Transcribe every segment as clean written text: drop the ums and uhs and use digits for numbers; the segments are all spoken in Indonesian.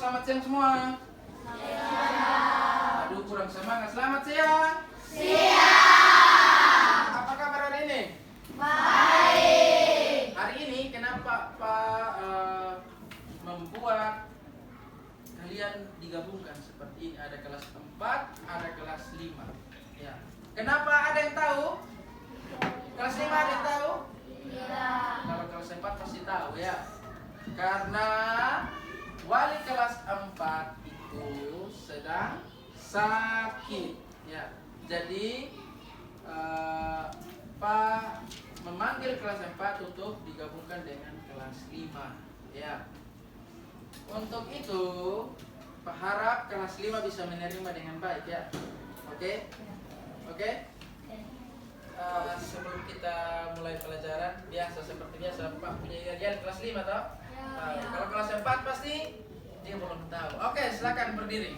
selamat siang semua. Aduh, kurang semangat. Selamat siang. Siang. Apa kabar hari ini? Baik. Hari ini kenapa Pak membuat kalian digabungkan seperti ini? Ada kelas 4, ada kelas 5. Ya. Kenapa, ada yang tahu? Kelas 5 ada yang tahu? Iya. Kalau kelas 4 pasti tahu ya. Karena wali kelas 4 itu sedang sakit ya. Jadi Pak memanggil kelas 4 untuk digabungkan dengan kelas 5 ya. Untuk itu Pak harap kelas 5 bisa menerima dengan baik ya. Oke? Oke? Sebelum kita mulai pelajaran, biasa seperti biasa Pak punya yel kelas 5 toh? Kalau kelas 4 pasti dia belum tahu. Oke, silakan berdiri.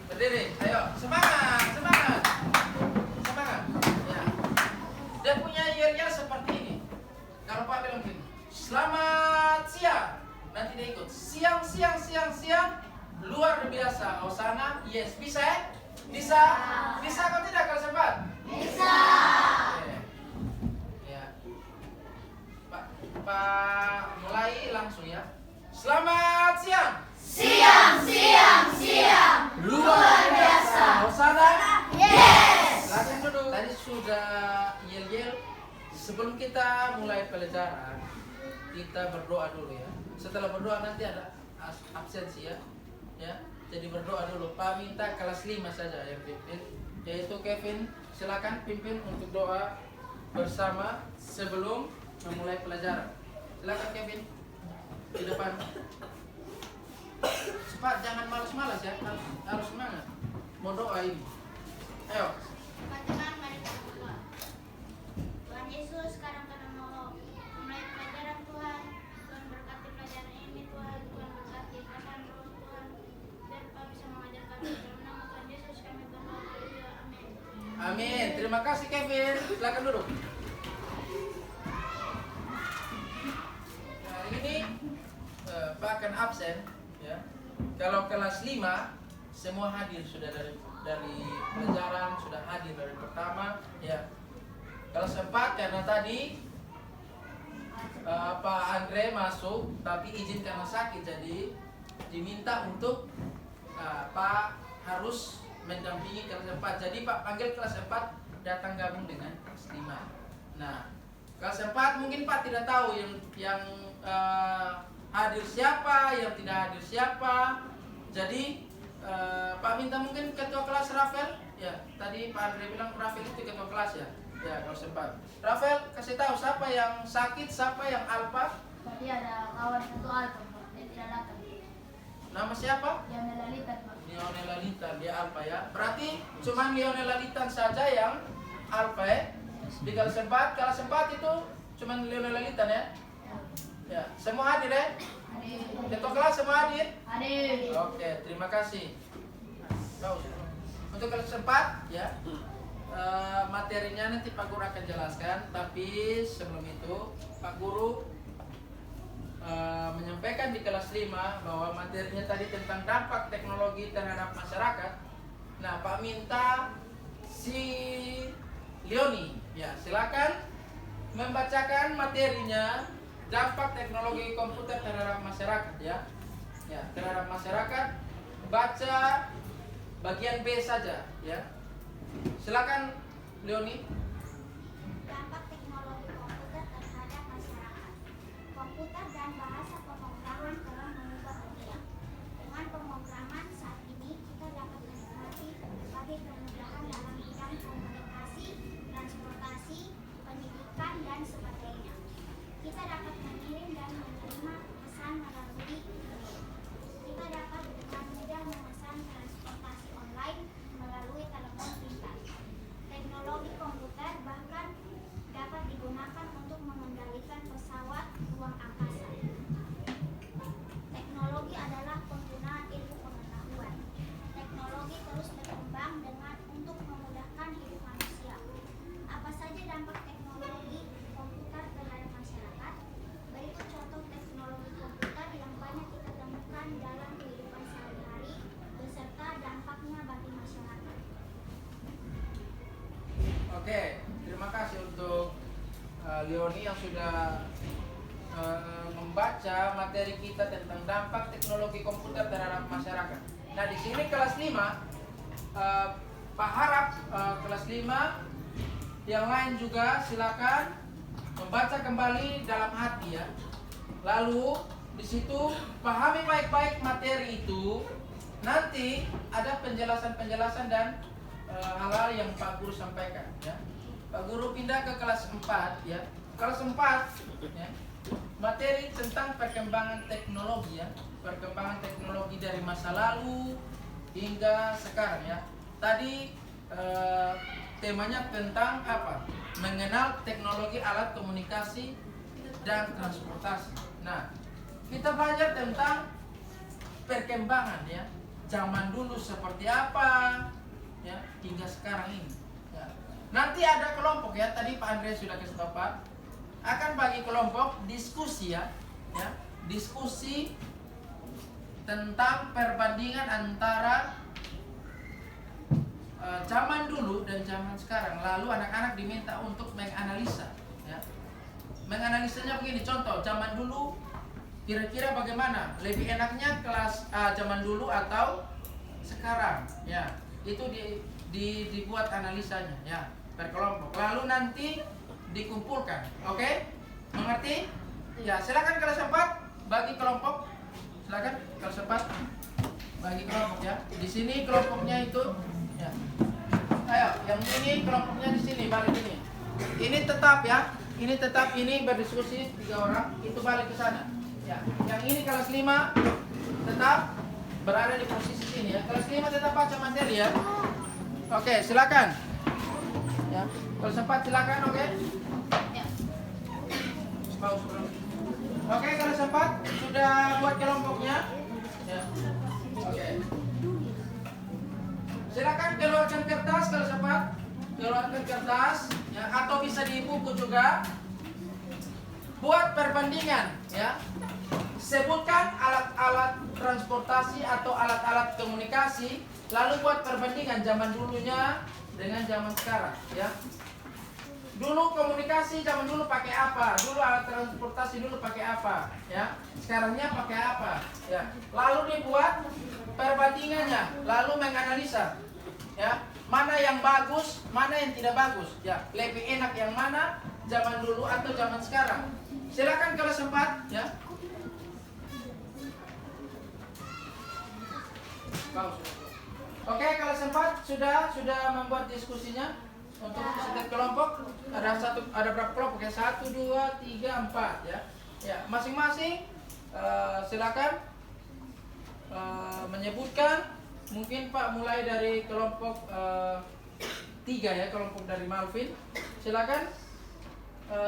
Berdiri, ayo, semangat, semangat. Semangat. Ya. Dia punya yel seperti ini. Kalau Pak bilang gini, selamat siang. Nanti dia ikut. Siang, siang, siang, siang. Luar biasa. Hosana, yes. Bisa ya? Bisa? Bisa atau tidak kelas 4? Bisa. Ya. Pak mulai langsung ya. Selamat siang. Siang, siang, siang. Luar biasa. Hosana? Yes. Silakan duduk. Tadi sudah yel-yel. Sebelum kita mulai pelajaran, kita berdoa dulu ya. Setelah berdoa nanti ada absensi ya. Ya. Jadi berdoa dulu. Pak minta kelas 5 saja yang pimpin, yaitu Kevin. Silakan pimpin untuk doa bersama sebelum memulai pelajaran. Silakan Kevin di depan. Cepat, jangan malas-malas ya, harus semangat. Mau doa ini. Ayo. Teman-teman, mari kita berdoa. Tuhan Yesus, sekarang karena mau mulai pelajaran Tuhan, Tuhan berkati pelajaran ini Tuhan, Tuhan berkati akan roh Tuhan, biar Kau bisa mengajar kami dalam nama Tuhan Yesus kami berdoa. Haleluya. Amin. Amin. Terima kasih Kevin. Silakan duduk. Hari ini Pak akan absen ya. Kalau kelas 5 semua hadir sudah dari pelajaran, sudah hadir dari pertama ya. Kelas 4 karena tadi Pak Andre masuk tapi izin karena sakit, jadi diminta untuk Pak harus mendampingi kelas 4. Jadi Pak panggil kelas 4 datang gabung dengan kelas 5. Nah, kelas 4 mungkin Pak tidak tahu yang hadir siapa, yang tidak hadir siapa. Jadi Pak minta mungkin ketua kelas Rafael. Ya, tadi Pak Andre bilang Rafael itu ketua kelas ya. Ya, kelas 4. Rafael kasih tahu siapa yang sakit, siapa yang alpa. Tadi ada kawan satu alfa, Pak. Dia tidak datang. Nama siapa? Yang Lalita, Pak. Lionel Lalitan, dia alfa ya. Berarti cuma Lionel Lalitan saja yang alfa ya. Di kelas 4, kelas 4 itu cuma Lionel Lalitan ya. Ya, semua hadir ya? Hadir. Ketua kelas semua hadir? Hadir. Oke, terima kasih. Bagus. Untuk kelas 4 ya. Materinya nanti Pak Guru akan jelaskan, tapi sebelum itu Pak Guru menyampaikan di kelas 5 bahwa materinya tadi tentang dampak teknologi terhadap masyarakat. Nah, Pak minta si Leoni ya, silakan membacakan materinya dampak teknologi komputer terhadap masyarakat ya. Ya, terhadap masyarakat. Baca bagian B saja ya. Silakan Leoni. Dampak teknologi komputer terhadap masyarakat. Komputer dan bahasa pemrograman telah mengubah dunia. Dengan pemrograman saat ini kita dapat menikmati berbagai kemudahan dalam bidang komunikasi, transportasi, pendidikan, dan sebagainya. Kita dapat mengirim dan menerima pesan melalui email. Kita dapat dengan mudah memesan transportasi online melalui telepon pintar. Teknologi komputer bahkan dapat digunakan untuk mengendalikan pesawat ruang angkasa. Teknologi adalah penggunaan ilmu pengetahuan. Teknologi terus berkembang untuk memudahkan hidup manusia. Apa saja dampak teknologi komputer terhadap masyarakat? Berikut contoh teknologi komputer yang banyak kita temukan dalam kehidupan membaca materi kita tentang dampak teknologi komputer terhadap masyarakat. Nah, di sini kelas 5 Pak harap kelas 5 yang lain juga silakan membaca kembali dalam hati ya. Lalu di situ pahami baik-baik materi itu. Nanti ada penjelasan-penjelasan dan hal-hal yang Pak Guru sampaikan ya. Pak Guru pindah ke kelas 4 ya. Kelas 4 ya. Materi tentang perkembangan teknologi ya. Perkembangan teknologi dari masa lalu hingga sekarang ya. Tadi temanya tentang apa? Mengenal teknologi alat komunikasi dan transportasi. Nah, kita belajar tentang perkembangan ya. Zaman dulu seperti apa ya hingga sekarang ini. Ya. Nanti ada kelompok ya. Tadi Pak Andreas sudah kasih tahu Pak. Akan bagi kelompok diskusi ya. Ya, diskusi tentang perbandingan antara zaman dulu dan zaman sekarang. Lalu anak-anak diminta untuk menganalisa ya. Menganalisanya begini, contoh zaman dulu kira-kira bagaimana? Lebih enaknya kelas zaman dulu atau sekarang ya. Itu dibuat analisanya ya per kelompok. Lalu nanti dikumpulkan. Oke? Mengerti? Ya, silakan kelas 4 bagi kelompok. Silakan kelas 4 bagi kelompok ya. Di sini kelompoknya itu ya. Ayo, yang ini kelompoknya di sini, balik ini. Ini tetap ya. Ini tetap ini berdiskusi 3 orang, itu balik ke sana. Ya. Yang ini kelas 5 tetap berada di posisi sini ya. Kelas 5 tetap baca materi ya. Oke, silakan. Ya. Kelas 4 silakan, oke? Ya. Pause dulu. Oke, kelas 4 sudah buat kelompoknya. Ya. Oke. Silakan keluarkan kertas kelas 4. Keluarkan kertas ya, atau bisa di buku juga. Buat perbandingan ya. Sebutkan alat-alat transportasi atau alat-alat komunikasi, lalu buat perbandingan zaman dulunya dengan zaman sekarang ya. Dulu komunikasi zaman dulu pakai apa? Dulu alat transportasi dulu pakai apa? Ya. Sekarangnya pakai apa? Ya. Lalu dibuat perbandingannya, lalu menganalisa. Ya. Mana yang bagus, mana yang tidak bagus? Ya. Lebih enak yang mana? Zaman dulu atau zaman sekarang? Silakan kelas 4 ya. Oke, kelas 4 sudah membuat diskusinya. Untuk setiap kelompok ada berapa kelompok ya? 1, 2, 3, 4 ya. Ya, masing-masing silakan menyebutkan. Mungkin Pak mulai dari kelompok 3 ya, kelompok dari Malvin. Silakan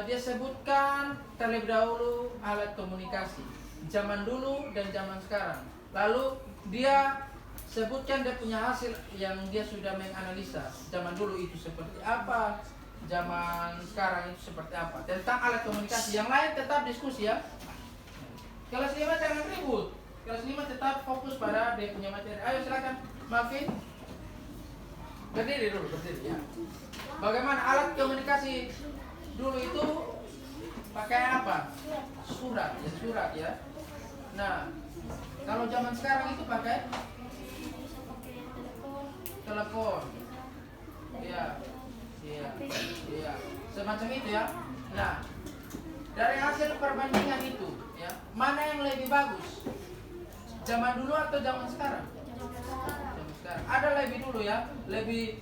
dia sebutkan terlebih dahulu alat komunikasi zaman dulu dan zaman sekarang. Lalu dia sebutkan dia punya hasil yang dia sudah menganalisa. Zaman dulu itu seperti apa, zaman sekarang itu seperti apa. Tentang alat komunikasi. Yang lain tetap diskusi ya. Kelas 5 jangan ribut. Kelas 5 tetap fokus pada dia punya materi. Ayo silakan, Malvin. Berdiri dulu, berdiri ya. Bagaimana alat komunikasi dulu itu pakai apa? Surat ya. Nah, kalau zaman sekarang itu pakai telepon, ya, semacam itu ya. Nah, dari hasil perbandingan itu, ya, mana yang lebih bagus? Zaman dulu atau zaman sekarang? Zaman sekarang. Ada lebih dulu ya, lebih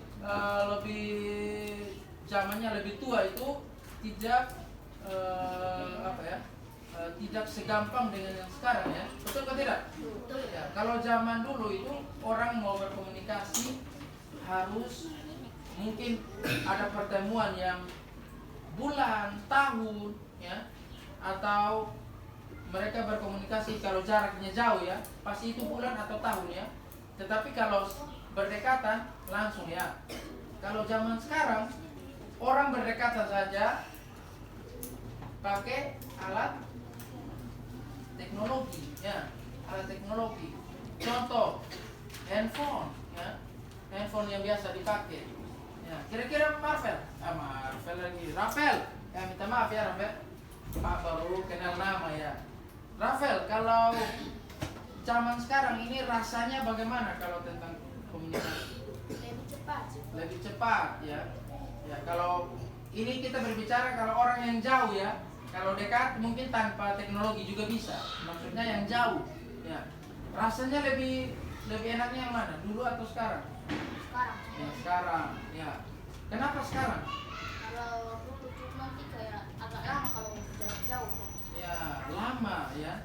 zamannya lebih tua itu tidak tidak segampang dengan yang sekarang ya. Betul atau tidak? Betul ya. Kalau zaman dulu itu orang mau berkomunikasi harus mungkin ada pertemuan yang bulan, tahun ya, atau mereka berkomunikasi kalau jaraknya jauh ya, pasti itu bulan atau tahun ya. Tetapi kalau berdekatan langsung ya. Kalau zaman sekarang orang berdekatan saja pakai alat teknologi ya, alat teknologi. Contoh handphone ya. Handphone yang biasa dipakai. Ya, kira-kira Rafael lagi. Rafael, ya minta maaf ya Rafael. Pak baru kenal nama ya. Rafael, kalau zaman sekarang ini rasanya bagaimana kalau tentang komunikasi? Lebih cepat sih. Lebih cepat ya. Ya, kalau ini kita berbicara kalau orang yang jauh ya. Kalau dekat mungkin tanpa teknologi juga bisa. Maksudnya yang jauh ya. Rasanya lebih enaknya yang mana? Dulu atau sekarang? Sekarang. Ya, sekarang. Ya. Kenapa sekarang? Kalau dulu nanti kayak agak lama kalau jarak jauh. Ya, lama ya.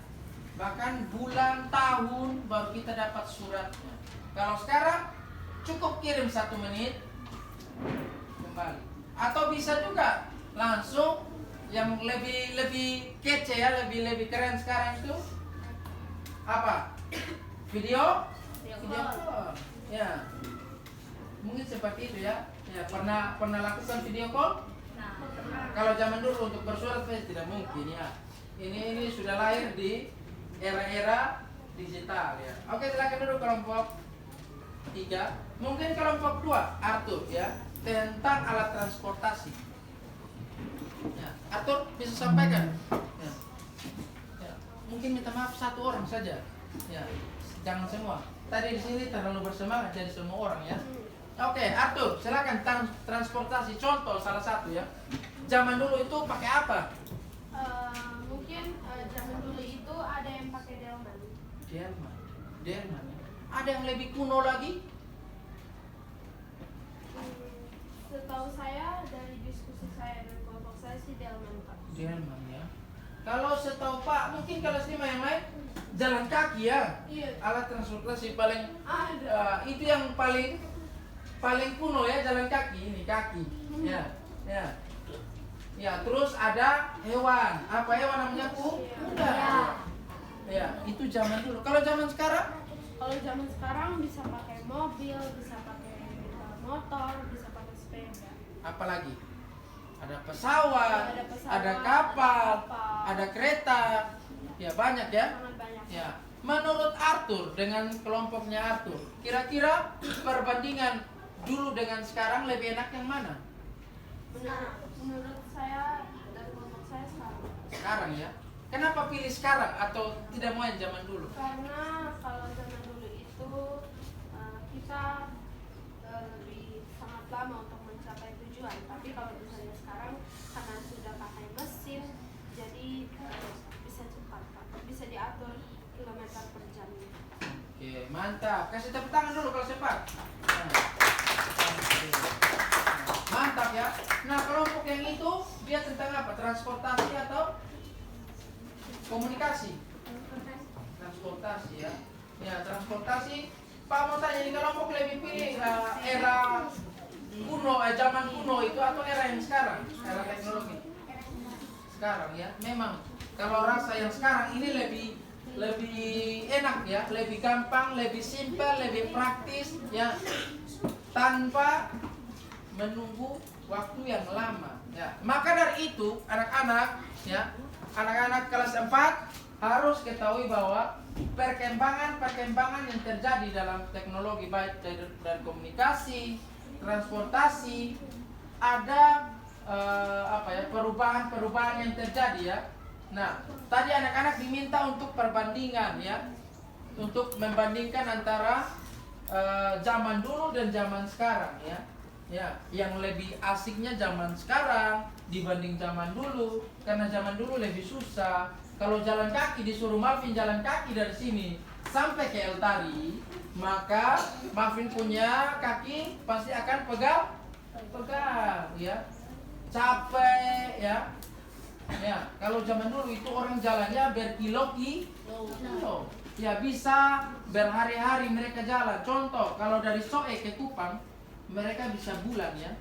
Bahkan bulan, tahun baru kita dapat suratnya. Kalau sekarang cukup kirim 1 menit kembali. Atau bisa juga langsung yang lebih kece ya, lebih keren sekarang itu apa? Video call. Ya. Mungkin seperti itu ya. Ya, pernah lakukan video call? Nah, Kalau zaman dulu untuk bersurat tidak mungkin ya. Ini sudah lahir di era-era digital ya. Oke, silakan dulu kelompok 3. Mungkin kelompok 2, Arthur ya, tentang alat transportasi. Ya, Arthur bisa sampaikan. Ya. Ya. Mungkin minta maaf 1 orang saja. Ya, jangan semua. Tadi di sini terlalu bersemangat jadi semua orang ya. Oke, Arthur, silakan transportasi. Contoh salah satu ya. Zaman dulu itu pakai apa? Mungkin zaman dulu itu ada yang pakai delman. Delman. Ada yang lebih kuno lagi? Setahu saya dari diskusi saya dan kelompok saya sih delman, Pak. Delman ya. Kalau setahu Pak, mungkin kalau Stima yang lain jalan kaki ya. Iya. Alat transportasi paling Ada. itu yang paling kuno ya, jalan kaki ini kaki. Ya, ya. Ya, terus ada hewan. Apa hewan namanya, kuda? Ya, itu zaman dulu. Kalau zaman sekarang? Kalau zaman sekarang bisa pakai mobil, bisa pakai motor, bisa pakai sepeda. Apalagi? Ada pesawat, Ada pesawat, ada kapal, ada kapal. ada kereta. Ya, banyak ya. Sangat banyak. Ya. Menurut Arthur dengan kelompoknya Arthur, kira-kira perbandingan dulu dengan sekarang lebih enak yang mana? Menurut saya dan kelompok saya sekarang. Sekarang ya. Kenapa pilih sekarang atau tidak mau yang zaman dulu? Karena kalau zaman dulu itu kita lebih sangat lama untuk mencapai tujuan. Tapi kalau misalnya sekarang karena sudah pakai mesin, jadi bisa cepat, Pak. Bisa diatur kilometer per jamnya. Oke, mantap. Kasih tepuk tangan dulu kalau cepat. Nah, oke. Mantap ya. Nah, kelompok yang itu dia tentang apa? Transportasi atau komunikasi? Transportasi ya. Ya, transportasi. Pak mau tanya, ini kelompok lebih pilih era kuno, zaman kuno itu atau era yang sekarang? Era teknologi. Sekarang ya. Memang kalau rasa yang sekarang ini lebih enak ya, lebih gampang, lebih simpel, lebih praktis ya. Tanpa menunggu waktu yang lama ya. Maka dari itu anak-anak ya, anak-anak kelas 4 harus ketahui bahwa perkembangan yang terjadi dalam teknologi baik dari komunikasi, transportasi, ada perubahan yang terjadi ya. Nah, tadi anak-anak diminta untuk perbandingan ya, untuk membandingkan antara zaman dulu dan zaman sekarang ya. Ya, yang lebih asiknya zaman sekarang dibanding zaman dulu, karena zaman dulu lebih susah. Kalau jalan kaki disuruh Marvin jalan kaki dari sini sampai ke El Tari, maka Marvin punya kaki pasti akan pegal ya, capek ya. Ya, kalau zaman dulu itu orang jalannya berkilo-kilo. Ya, bisa berhari-hari mereka jalan. Contoh, kalau dari Soe ke Kupang mereka bisa bulan ya.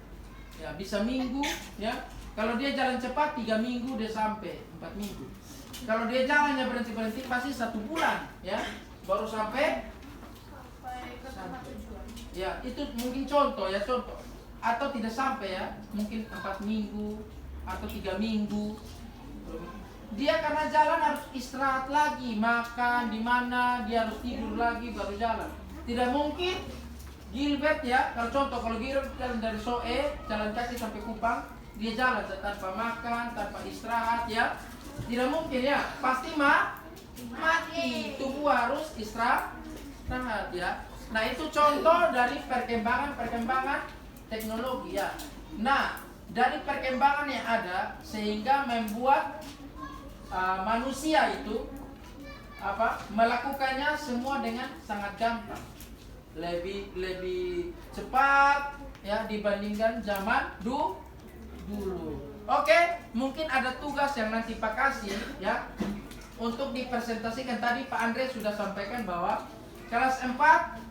Ya, bisa minggu ya. Kalau dia jalan cepat 3 minggu dia sampai, 4 minggu. Kalau dia jalannya berhenti-berhenti pasti 1 bulan ya, baru sampai Ke tempat tujuan. ya. Itu mungkin contoh ya, contoh. Atau tidak sampai ya, mungkin 4 minggu atau 3 minggu. Dia karena jalan harus istirahat lagi, makan di mana, dia harus tidur lagi baru jalan. Tidak mungkin Gilbert ya, kalau Gilbert jalan dari Soe, jalan kaki sampai Kupang, dia jalan tanpa makan, tanpa istirahat ya. Tidak mungkin ya, pasti mati. Tubuh harus istirahat ya. Nah, itu contoh dari perkembangan teknologi ya. Nah, dari perkembangan yang ada sehingga membuat manusia itu melakukannya semua dengan sangat gampang, lebih cepat ya dibandingkan zaman dulu. Oke, mungkin ada tugas yang nanti Pak kasih ya untuk dipresentasikan. Tadi Pak Andre sudah sampaikan bahwa kelas 4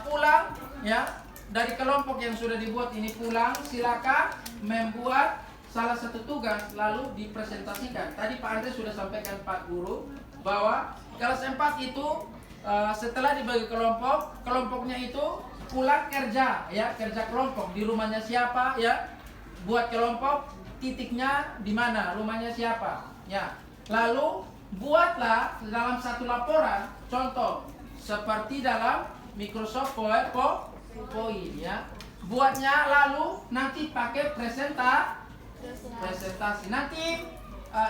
pulang ya dari kelompok yang sudah dibuat ini, pulang silakan membuat salah satu tugas lalu dipresentasikan. Tadi Pak Andre sudah sampaikan Pak Guru bahwa kelas 4 itu setelah dibagi kelompoknya itu pulang kerja ya, kerja kelompok di rumahnya siapa ya, buat kelompok, titiknya di mana, rumahnya siapa ya. Lalu buatlah dalam satu laporan contoh seperti dalam Microsoft PowerPoint ya. Buatnya lalu nanti pakai presentasi. Nanti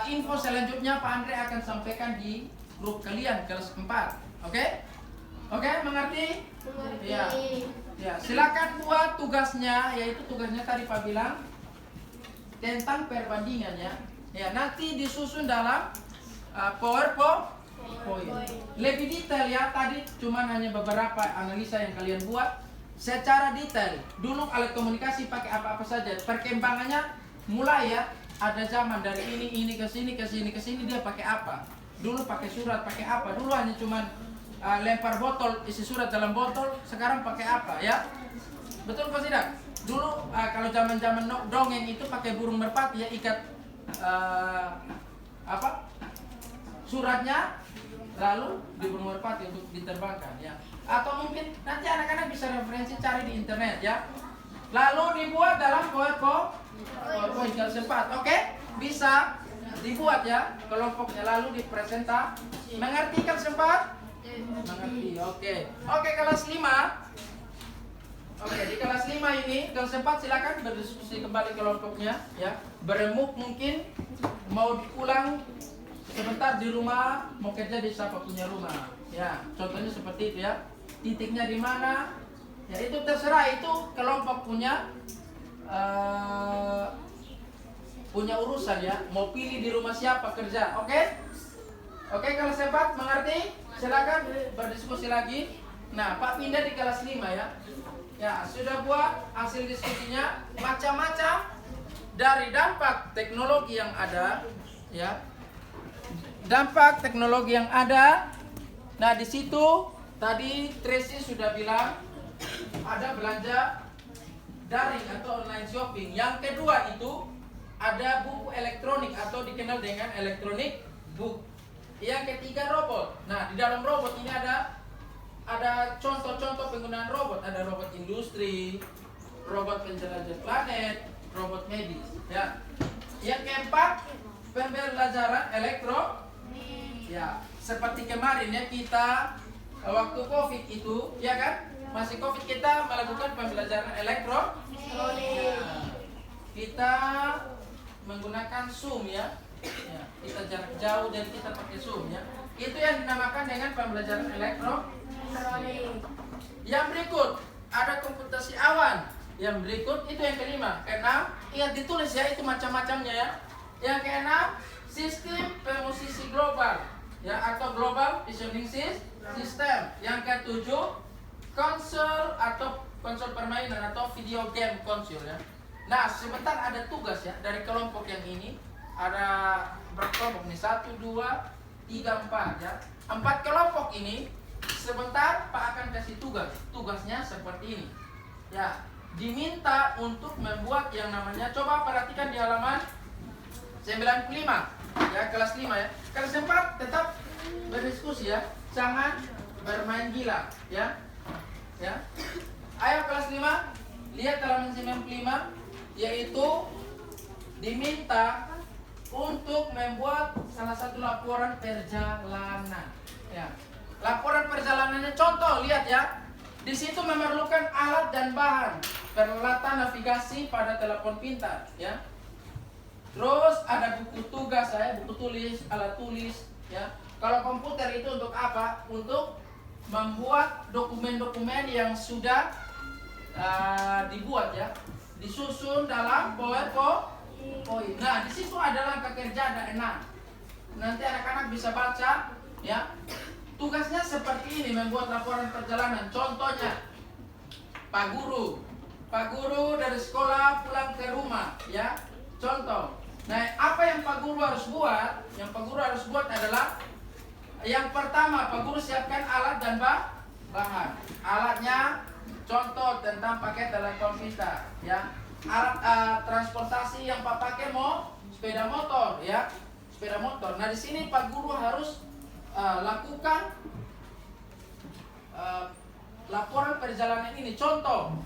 info selanjutnya Pak Andre akan sampaikan di grup kalian kelas 4. Oke? Oke, mengerti? Ya. Ya, silakan buat tugasnya, yaitu tugasnya tadi Pak bilang tentang perbandingan ya. Ya, nanti disusun dalam PowerPoint. Lebih detail ya, tadi cuma hanya beberapa analisa yang kalian buat secara detail. Dulu alat komunikasi pakai apa-apa saja. Perkembangannya mulai ya, ada zaman dari ini ke sini dia pakai apa. Dulu pakai surat, pakai apa. Dulu hanya cuma lempar botol, isi surat dalam botol. Sekarang pakai apa ya. Betul Pak Sidak? Dulu kalau zaman-zaman dongeng itu pakai burung merpati ya, ikat suratnya lalu di burung merpati untuk diterbangkan ya. Atau mungkin nanti anak-anak bisa referensi cari di internet ya. Lalu dibuat dalam PowerPoint kelas 4. Oke? Bisa dibuat ya kelompoknya lalu dipresentasi. Mengerti kelas 4? Mengerti. Oke. Oke, kelas 5. Oke, di kelas 5 ini, kelas 4 silakan berdiskusi kembali kelompoknya ya. Beremuk mungkin mau diulang sebentar di rumah, mau kerja di siapa punya rumah. Ya, contohnya seperti itu ya. Titiknya di mana? Ya, itu terserah, itu kelompok punya urusan ya. Mau pilih di rumah siapa kerja. Oke? Oke, kelas 4 mengerti? Silakan berdiskusi lagi. Nah, Pak pindah di kelas 5 ya. Ya, sudah buat hasil diskusinya macam-macam dari dampak teknologi yang ada ya. Dampak teknologi yang ada. Nah, di situ tadi Tracy sudah bilang ada belanja daring atau online shopping. Yang kedua itu ada buku elektronik atau dikenal dengan electronic book. Yang ketiga robot. Nah, di dalam robot ini ada contoh-contoh penggunaan robot. Ada robot industri, robot penjelajah planet, robot medis ya. Yang keempat pembelajaran elektronik ya, seperti kemarin ya kita waktu COVID itu ya kan, masih COVID kita melakukan pembelajaran elektronik ya. Kita menggunakan Zoom ya. Ya, kita jarak jauh dan kita pakai Zoom ya. Itu yang dinamakan dengan pembelajaran elektronik. Yang berikut ada komputasi awan. Yang berikut itu yang kelima. Keenam, ingat ditulis ya, itu macam-macamnya ya. Yang keenam, sistem pemusisi global ya, atau global positioning system. Yang ketujuh, konsol atau konsol permainan atau video game konsol ya. Nah, sebentar ada tugas ya dari kelompok yang ini. Ada berkelompok nih, 1, 2, 3, 4 ya. 4 kelompok ini sebentar Pak akan kasih tugas. Tugasnya seperti ini ya. Diminta untuk membuat yang namanya, coba perhatikan di halaman 95 ya, kelas 5 ya. Kelas 4 tetap berdiskusi ya, jangan bermain gila ya. Ya. Ayo kelas 5 lihat halaman 95, yaitu diminta untuk membuat salah satu laporan perjalanan ya. Laporan perjalanannya contoh, lihat ya. Di situ memerlukan alat dan bahan, peralatan navigasi pada telepon pintar ya. Terus ada buku tugas saya, buku tulis, alat tulis, ya. Kalau komputer itu untuk apa? Untuk membuat dokumen-dokumen yang sudah dibuat, ya, disusun dalam PowerPoint. Nah, di situ ada langkah kerja, ada 6. Nanti anak-anak bisa baca, ya. Tugasnya seperti ini, membuat laporan perjalanan. Contohnya, Pak Guru dari sekolah pulang ke rumah, ya. Contoh. Nah, apa yang Pak Guru harus buat? Yang Pak Guru harus buat adalah yang pertama, Pak Guru siapkan alat dan bahan. Alatnya, contoh tentang paket elektronika, ya. Alat transportasi yang Pak pakai sepeda motor, ya. Sepeda motor. Nah, di sini Pak Guru harus lakukan laporan perjalanan ini. Contoh,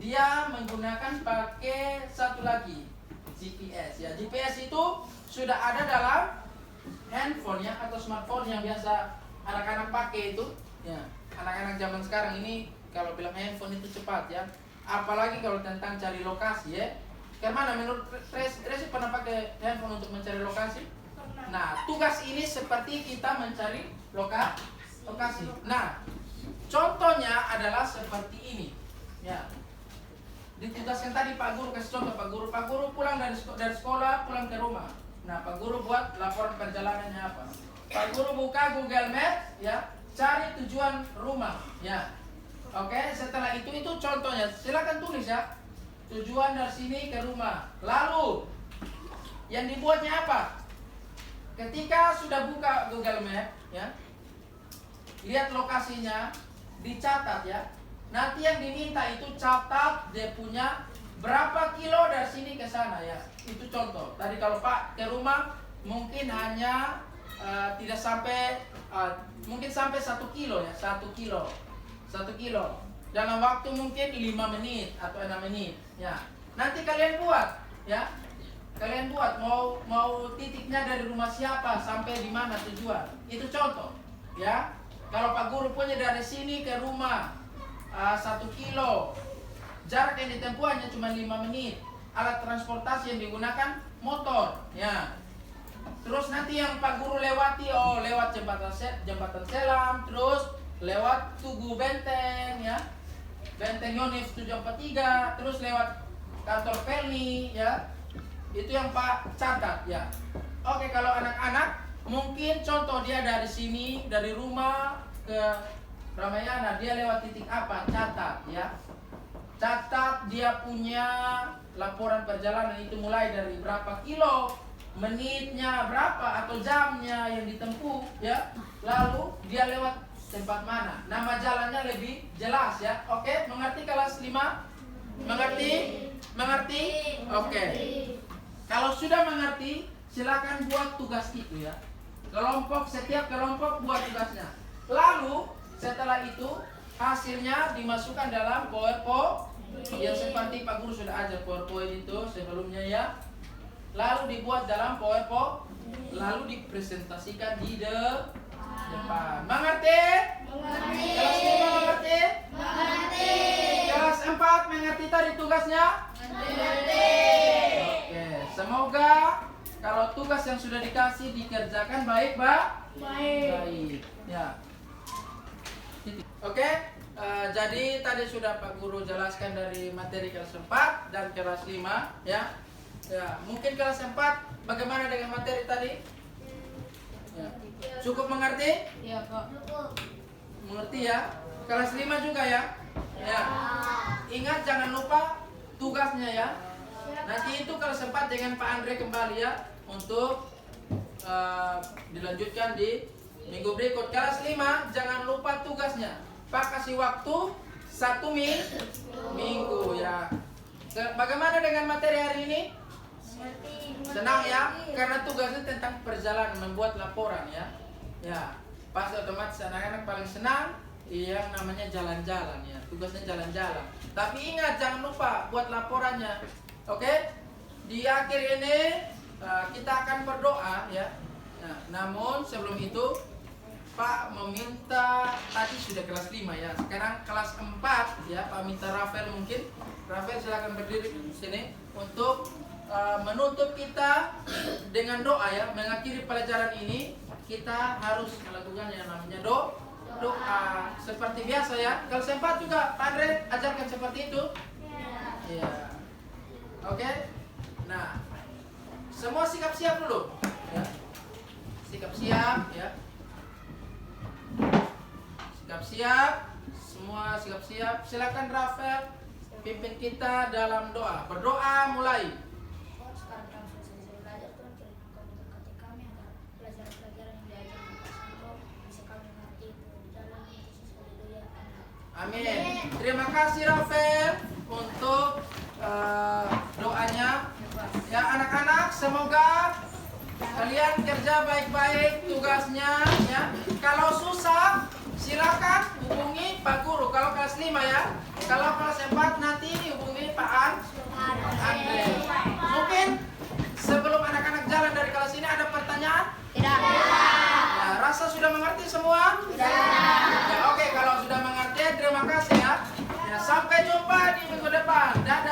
dia menggunakan pakai satu lagi GPS, ya. GPS itu sudah ada dalam handphone, ya, atau smartphone yang biasa anak-anak pakai itu, ya. Anak-anak zaman sekarang ini kalau bilang handphone itu cepat, ya. Apalagi kalau tentang cari lokasi, ya. Kemana menurut Resi pernah pakai handphone untuk mencari lokasi? Nah, tugas ini seperti kita mencari lokasi. Nah, contohnya adalah seperti ini, ya. Ditugaskan tadi Pak Guru kasih contoh, Pak Guru pulang dari sekolah pulang ke rumah. Nah, Pak Guru buat laporan perjalanannya apa? Pak Guru buka Google Maps, ya, cari tujuan rumah, ya. Oke, setelah itu contohnya, silakan tulis, ya. Tujuan dari sini ke rumah. Lalu yang dibuatnya apa? Ketika sudah buka Google Maps, ya, lihat lokasinya, dicatat, ya. Nanti yang diminta itu catat dia punya berapa kilo dari sini ke sana, ya. Itu contoh. Tadi kalau Pak ke rumah mungkin hanya tidak sampai mungkin sampai 1 kilo, ya, 1 kilo. 1 kilo. Dalam waktu mungkin 5 menit atau 6 menit, ya. Nanti kalian buat, ya. Kalian buat mau titiknya dari rumah siapa sampai di mana tujuan. Itu contoh, ya. Kalau Pak Guru punya dari sini ke rumah 1 kilo, jarak yang ditempuh hanya cuma 5 menit. Alat transportasi yang digunakan motor, ya. Terus nanti yang Pak Guru lewati, lewat jembatan Selam, terus lewat Tugu Benteng, ya, Benteng Yonif 743, terus lewat kantor Pelni, ya. Itu yang Pak catat, ya. Oke, kalau anak-anak mungkin contoh dia dari sini, dari rumah ke Ramayana, dia lewat titik apa? Catat, ya. Catat dia punya laporan perjalanan itu mulai dari berapa kilo, menitnya berapa atau jamnya yang ditempuh, ya. Lalu dia lewat tempat mana, nama jalannya lebih jelas, ya. Oke, mengerti kelas 5? Mengerti? Oke. Kalau sudah mengerti, silakan buat tugas itu, ya. Setiap kelompok buat tugasnya. Lalu setelah itu hasilnya dimasukkan dalam PowerPoint yang seperti Pak Guru sudah ajar PowerPoint itu sebelumnya, ya. Lalu dibuat dalam PowerPoint, lalu dipresentasikan di depan. Mengerti? Kelas 5 mengerti? Kelas 4 mengerti tadi tugasnya? Oke, semoga kalau tugas yang sudah dikasih dikerjakan baik, ya. Oke, jadi tadi sudah Pak Guru jelaskan dari materi kelas 4 dan kelas 5, ya. Ya, mungkin kelas 4 bagaimana dengan materi tadi? Ya. Cukup mengerti? Iya, Pak. Mengerti, ya. Kelas 5 juga, ya. Ya. Ingat jangan lupa tugasnya, ya. Nanti itu kelas 4 dengan Pak Andre kembali, ya, untuk dilanjutkan di minggu berikut. Kelas 5 jangan lupa tugasnya. Pak kasih waktu 1 minggu, ya. Bagaimana dengan materi hari ini? Senang, ya, karena tugasnya tentang perjalanan, membuat laporan, ya. Ya, pasti otomatis anak-anak paling senang yang namanya jalan-jalan, ya. Tugasnya jalan-jalan. Tapi ingat jangan lupa buat laporannya. Oke? Di akhir ini kita akan berdoa, ya. Nah, namun sebelum itu Pak meminta, tadi sudah kelas 5, ya. Sekarang kelas 4, ya. Pak minta Rafael mungkin. Rafael silakan berdiri di sini untuk menutup kita dengan doa ya, mengakhiri pelajaran ini kita harus melakukan yang namanya doa seperti biasa ya. Kalau sempat juga Pak Andre ajarkan seperti itu. Ya. Oke. Nah, semua sikap siap dulu ya. Sikap siap ya. Sikap siap. Semua sikap siap. Silakan Rafael pimpin kita dalam doa. Berdoa mulai. Sekarang kami sudah selesai belajar, Tuhan, kiranya Engkau memberkati kami agar pelajaran-pelajaran yang diajarkan Pastor Engkau bisa kami mengerti itu di dalam Yesus. Haleluya. Amin. Terima kasih Rafael untuk doanya. Ya anak-anak, semoga kalian kerja baik-baik tugasnya ya. Kalau susah silakan hubungi Pak Guru kalau kelas 5 ya. Kalau kelas 4 nanti hubungi Pak Andre. Mungkin sebelum anak-anak jalan dari kelas ini ada pertanyaan? Tidak. Ya, rasa sudah mengerti semua? Ya, oke, kalau sudah mengerti terima kasih ya. Ya, sampai jumpa di minggu depan. Dadah.